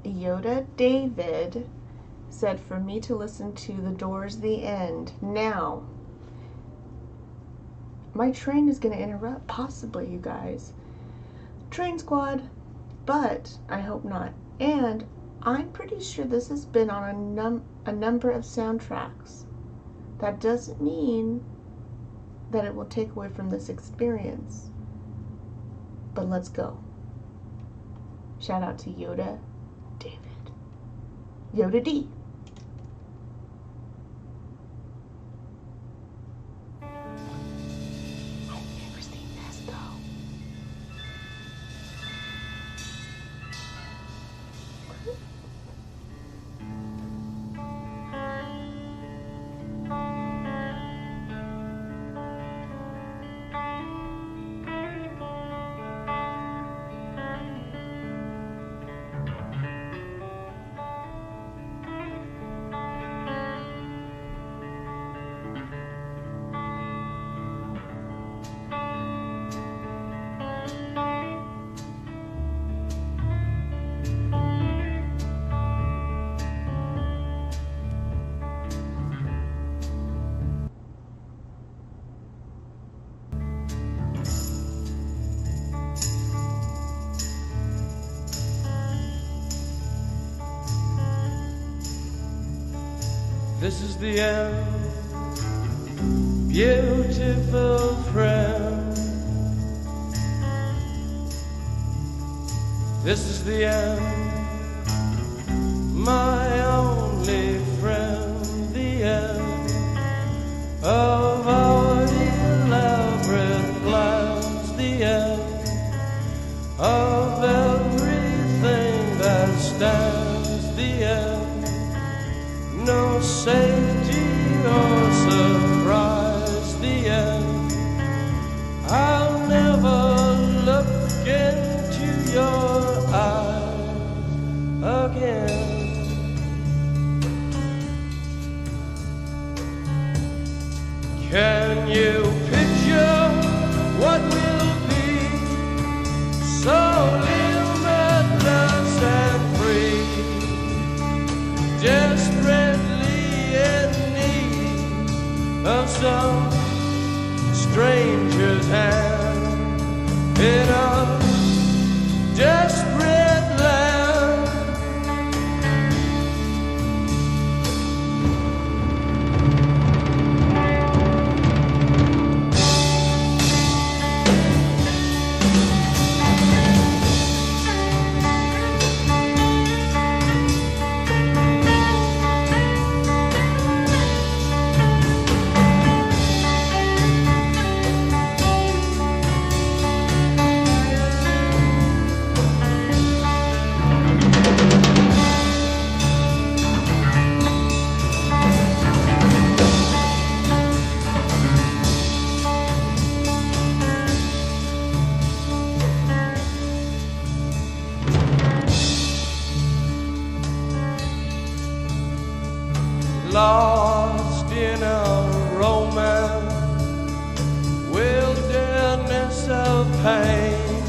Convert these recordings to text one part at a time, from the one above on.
Yoda David said for me to listen to The Doors' The End. Now, my train is going to interrupt, possibly, you guys. Train squad, but I hope not. And I'm pretty sure this has been on a number of soundtracks. That doesn't mean that it will take away from this experience. But let's go. Shout out to Yoda David. Yoda D. This is the end, beautiful friend. This is the end, my only friend. The end of our elaborate plans. The end of everything that stands. The end. No safety or surprise, the end. I'll never look into your eyes again. Can you picture what will be so limitless and free? Desperately in need of some stranger's hand in a desperate land. Lost in a romance, wilderness of pain.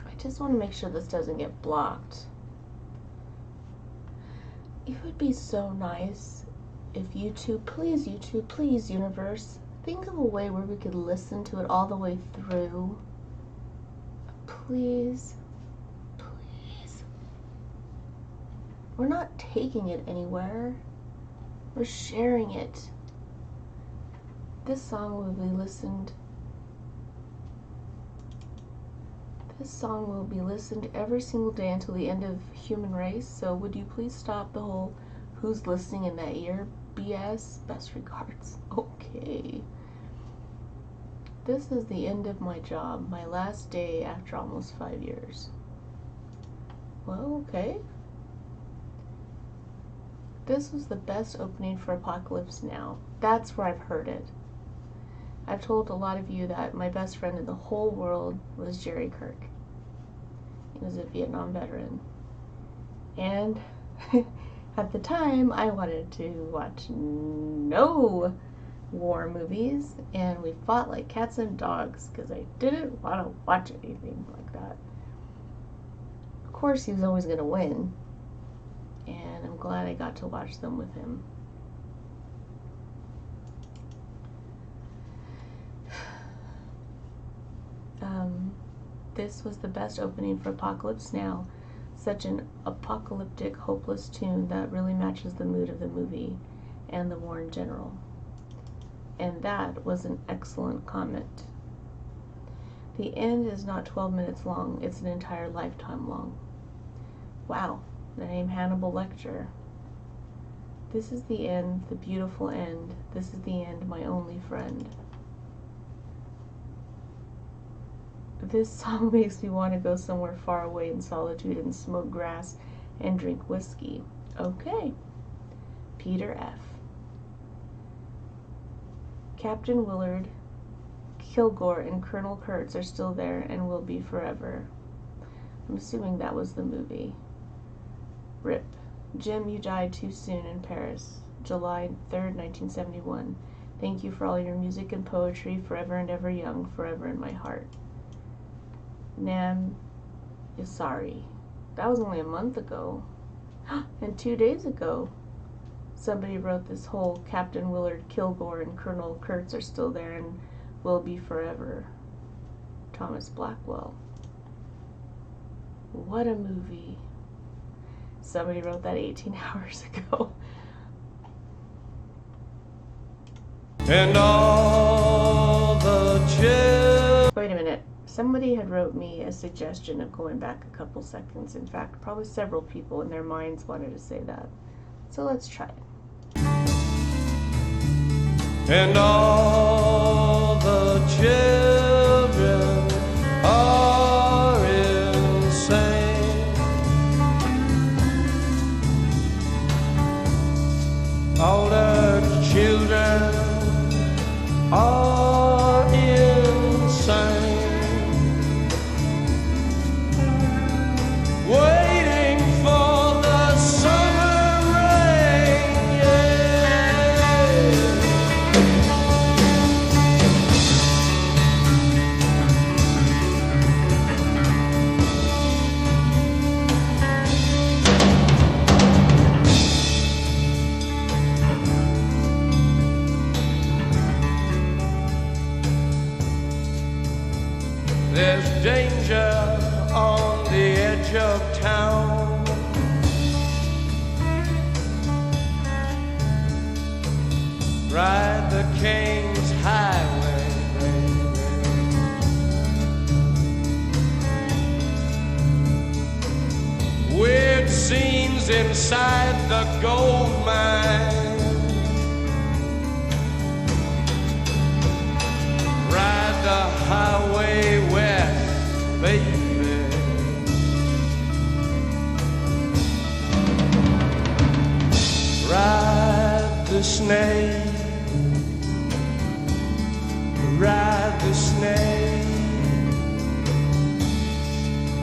I just want to make sure this doesn't get blocked. It would be so nice if YouTube, please universe, think of a way where we could listen to it all the way through. Please. We're not taking it anywhere. We're sharing it. This song will be listened every single day until the end of human race. So would you please stop the whole who's listening in that ear BS? Best regards. Okay. This is the end of my job, my last day after almost 5 years. Well, okay. This was the best opening for Apocalypse Now. That's where I've heard it. I've told a lot of you that my best friend in the whole world was Jerry Kirk. He was a Vietnam veteran. And at the time, I wanted to watch no war movies, and we fought like cats and dogs because I didn't want to watch anything like that. Of course, he was always going to win, and I'm glad I got to watch them with him. This was the best opening for Apocalypse Now. Such an apocalyptic, hopeless tune that really matches the mood of the movie and the war in general. And that was an excellent comment. The end is not 12 minutes long, it's an entire lifetime long. Wow, the name Hannibal Lecter. This is the end, the beautiful end. This is the end, my only friend. This song makes me want to go somewhere far away in solitude and smoke grass and drink whiskey. Okay. Peter F. Captain Willard, Kilgore, and Colonel Kurtz are still there and will be forever. I'm assuming that was the movie. RIP. Jim, you died too soon in Paris, July 3rd, 1971. Thank you for all your music and poetry, forever and ever young, forever in my heart. Nam Yasari. That was only a month ago. And 2 days ago, somebody wrote this whole Captain Willard, Kilgore, and Colonel Kurtz are still there and will be forever. Thomas Blackwell. What a movie. Somebody wrote that 18 hours ago. And all the children. Wait a minute. Somebody had wrote me a suggestion of going back a couple seconds. In fact, probably several people in their minds wanted to say that. So let's try it. And all the children are insane. All the children are insane. Waiting for the summer rain, yeah. There's danger on the edge of town. Ride the King's Highway, baby. Weird scenes inside the gold mine. Ride the highway west, baby. Ride the snake, ride the snake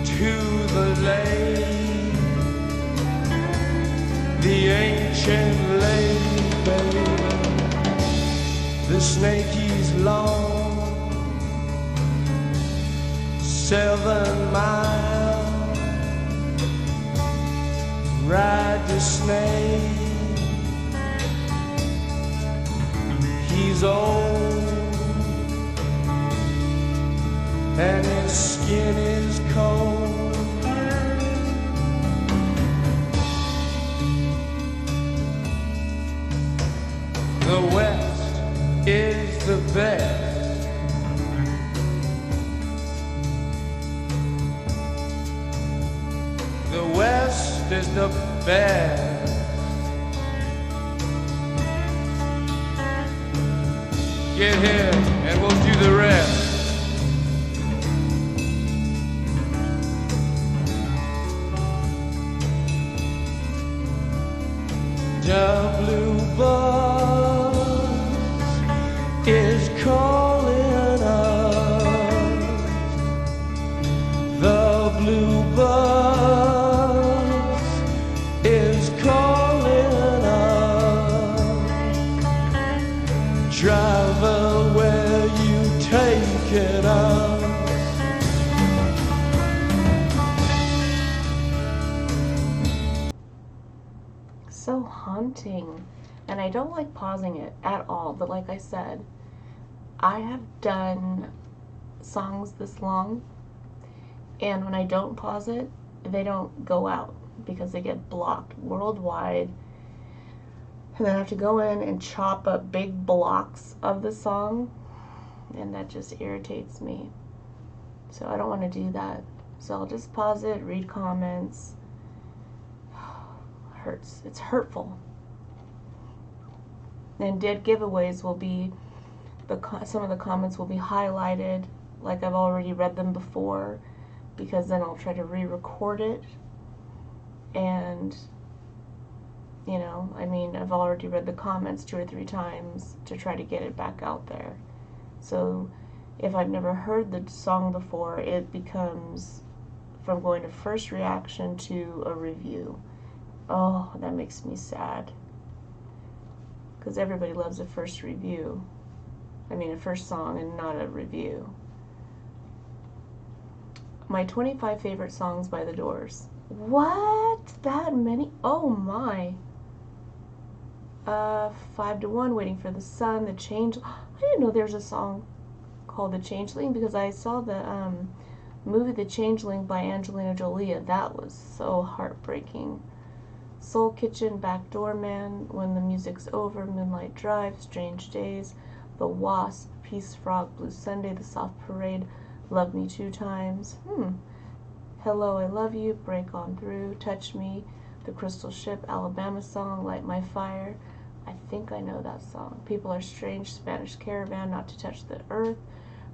to the lake, the ancient lake, baby. The snake is long, 7 miles. Ride the snake. He's old and his skin is cold. The West is the best. The West is the best. Get here and we'll do the rest. The blue bus is calling us. The blue bus is calling us. Drive daunting. And I don't like pausing it at all. But like I said, I have done songs this long, and when I don't pause it, they don't go out because they get blocked worldwide. And then I have to go in and chop up big blocks of the song, and that just irritates me. So I don't want to do that. So I'll just pause it, read comments. Hurts. It's hurtful. And dead giveaways will be, some of the comments will be highlighted like I've already read them before, because then I'll try to re-record it. And, you know, I mean, I've already read the comments 2 or 3 times to try to get it back out there. So if I've never heard the song before, it becomes from going to first reaction to a review. Oh, that makes me sad. Because everybody loves a first review. I mean, a first song and not a review. My 25 favorite songs by The Doors. What? That many? Oh my. 5 to 1, Waiting for the Sun, The Change. I didn't know there was a song called The Changeling, because I saw the movie The Changeling by Angelina Jolie. That was so heartbreaking. Soul Kitchen, Backdoor Man, When the Music's Over, Moonlight Drive, Strange Days, The Wasp, Peace Frog, Blue Sunday, The Soft Parade, Love Me 2 Times, Hello, I Love You, Break On Through, Touch Me, The Crystal Ship, Alabama Song, Light My Fire. I think I know that song. People Are Strange, Spanish Caravan, Not to Touch the Earth,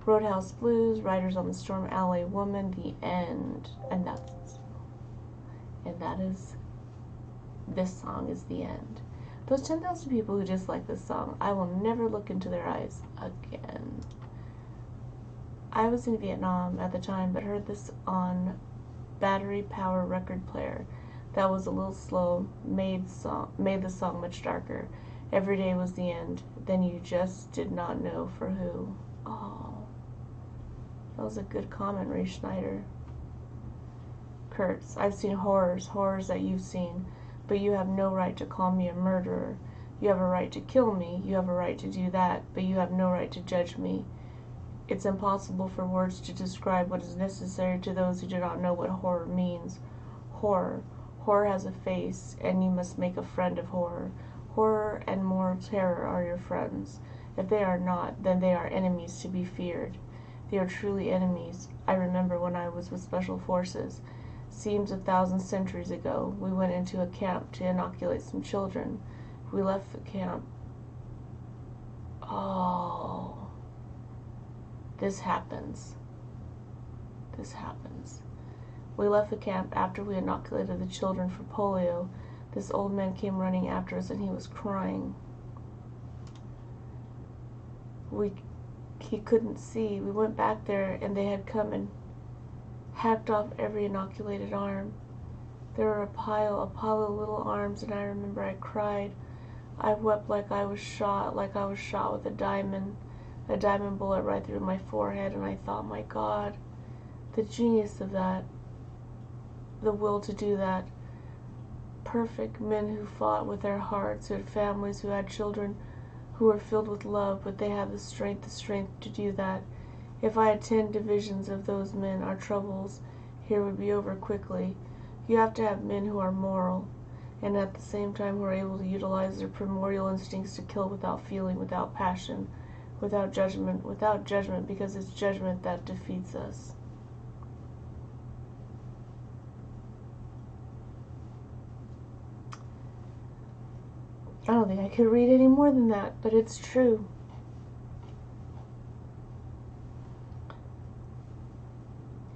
Roadhouse Blues, Riders on the Storm, LA Woman, The End. And that is, this song is The End. Those 10,000 people who dislike this song, I will never look into their eyes again. I was in Vietnam at the time, but heard this on battery power record player. That was a little slow, made the song much darker. Every day was the end. Then you just did not know for who. Oh, that was a good comment, Ray Schneider. Kurtz, I've seen horrors that you've seen, but you have no right to call me a murderer. You have a right to kill me. You have a right to do that, but you have no right to judge me. It's impossible for words to describe what is necessary to those who do not know what horror means. Horror. Horror has a face, and you must make a friend of horror. Horror and moral terror are your friends. If they are not, then they are enemies to be feared. They are truly enemies. I remember when I was with Special Forces. Seems 1,000 centuries ago, we went into a camp to inoculate some children. We left the camp. Oh. This happens. This happens. We left the camp after we inoculated the children for polio. This old man came running after us and he was crying. He couldn't see. We went back there and they had come and hacked off every inoculated arm. There were a pile of little arms, and I remember I cried. I wept like I was shot with a diamond bullet right through my forehead, and I thought, my God, the genius of that, the will to do that. Perfect men who fought with their hearts, who had families, who had children, who were filled with love, but they had the strength to do that. If I had 10 divisions of those men, our troubles here would be over quickly. You have to have men who are moral, and at the same time who are able to utilize their primordial instincts to kill without feeling, without passion, without judgment, because it's judgment that defeats us. I don't think I could read any more than that, but it's true.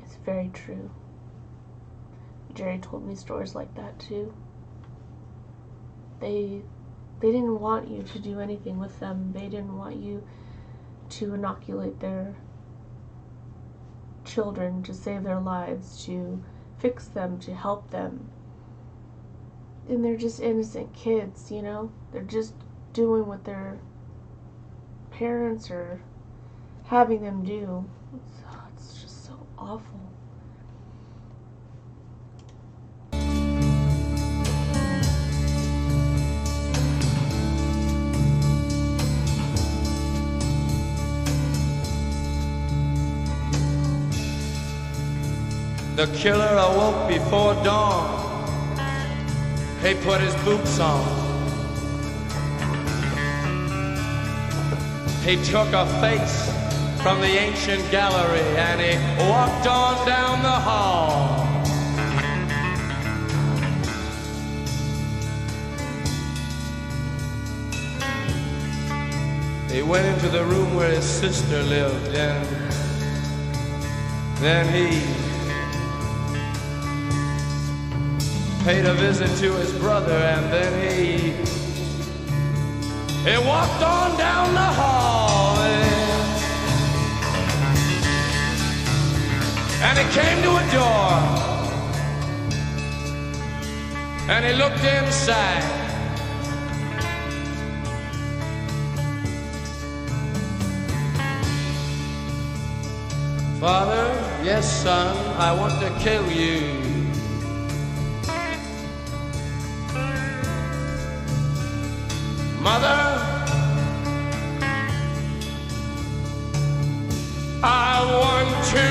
It's very true. Jerry told me stories like that too. They didn't want you to do anything with them. They didn't want you to inoculate their children, to save their lives, to fix them, to help them. And they're just innocent kids, you know? They're just doing what their parents are having them do. It's just so awful. The killer awoke before dawn. He put his boots on. He took a face from the ancient gallery and he walked on down the hall. He went into the room where his sister lived, and then he paid a visit to his brother, and then he walked on down the hall, and he came to a door, and he looked inside. Father, yes, son, I want to kill you. Mother, I want to.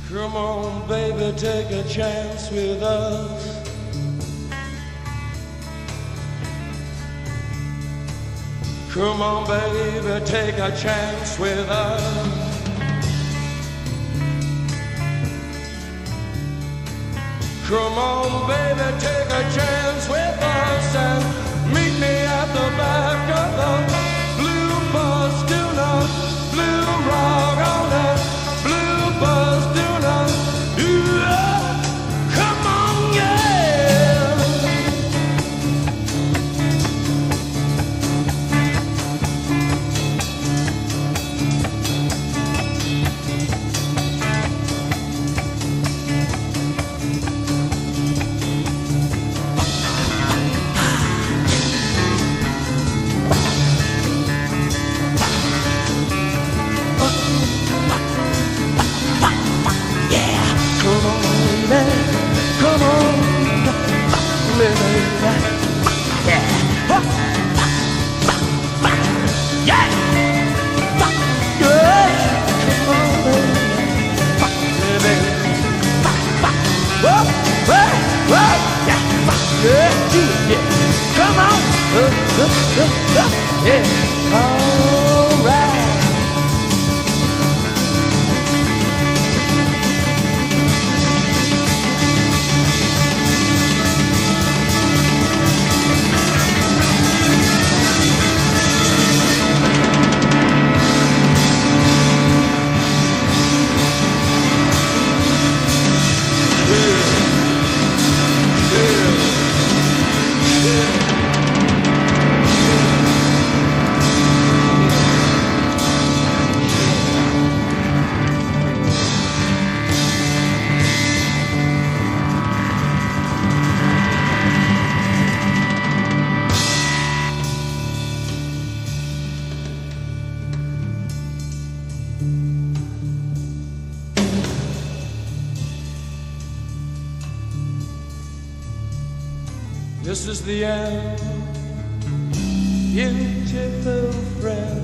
Come on, baby, take a chance with us. Come on, baby, take a chance with us. Come on, baby, take a chance with us and meet me at the back of the blue bus. Do not blue rock on that blue bus. Do not, come on, yeah. Come on, baby. Yeah. Yeah. Come on, baby. Whoa, whoa, whoa. Yeah. Come on. Yeah. All right. This is the end, beautiful friend.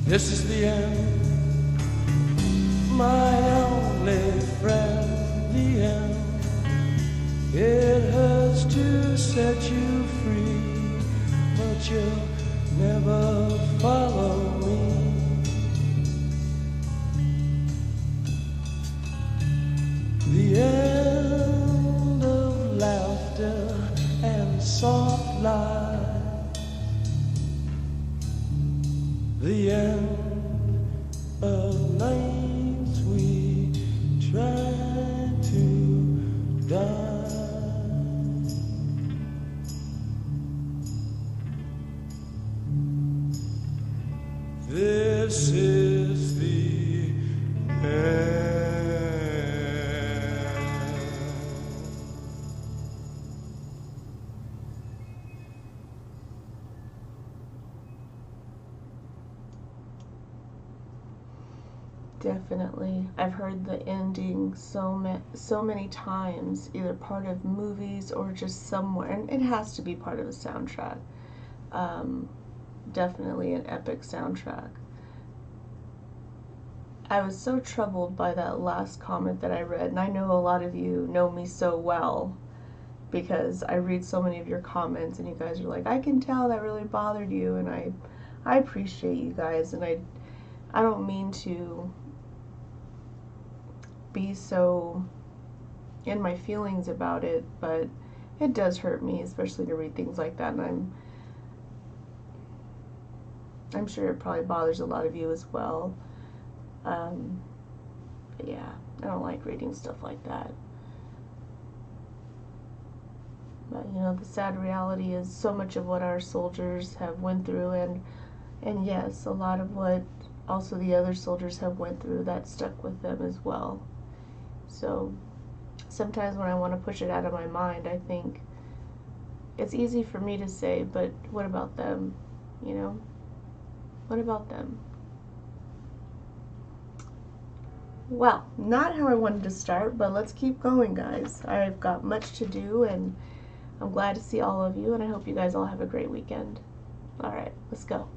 This is the end, my only friend. The end. It hurts to set you free, but you'll never follow me. The end of laughter and soft light. The end of nights we try to die. This This is the end. Definitely. I've heard the ending so many times, either part of movies or just somewhere, and it has to be part of a soundtrack. Definitely an epic soundtrack. I was so troubled by that last comment that I read, and I know a lot of you know me so well because I read so many of your comments, and you guys are like, I can tell that really bothered you, and I appreciate you guys, and I don't mean to be so in my feelings about it, but it does hurt me, especially to read things like that, and I'm sure it probably bothers a lot of you as well. But yeah, I don't like reading stuff like that. But you know, the sad reality is so much of what our soldiers have went through, and yes, a lot of what also the other soldiers have went through, that stuck with them as well. So sometimes when I want to push it out of my mind, I think it's easy for me to say, but what about them? You know? What about them? Well, not how I wanted to start, but let's keep going, guys. I've got much to do, and I'm glad to see all of you, and I hope you guys all have a great weekend. All right, let's go.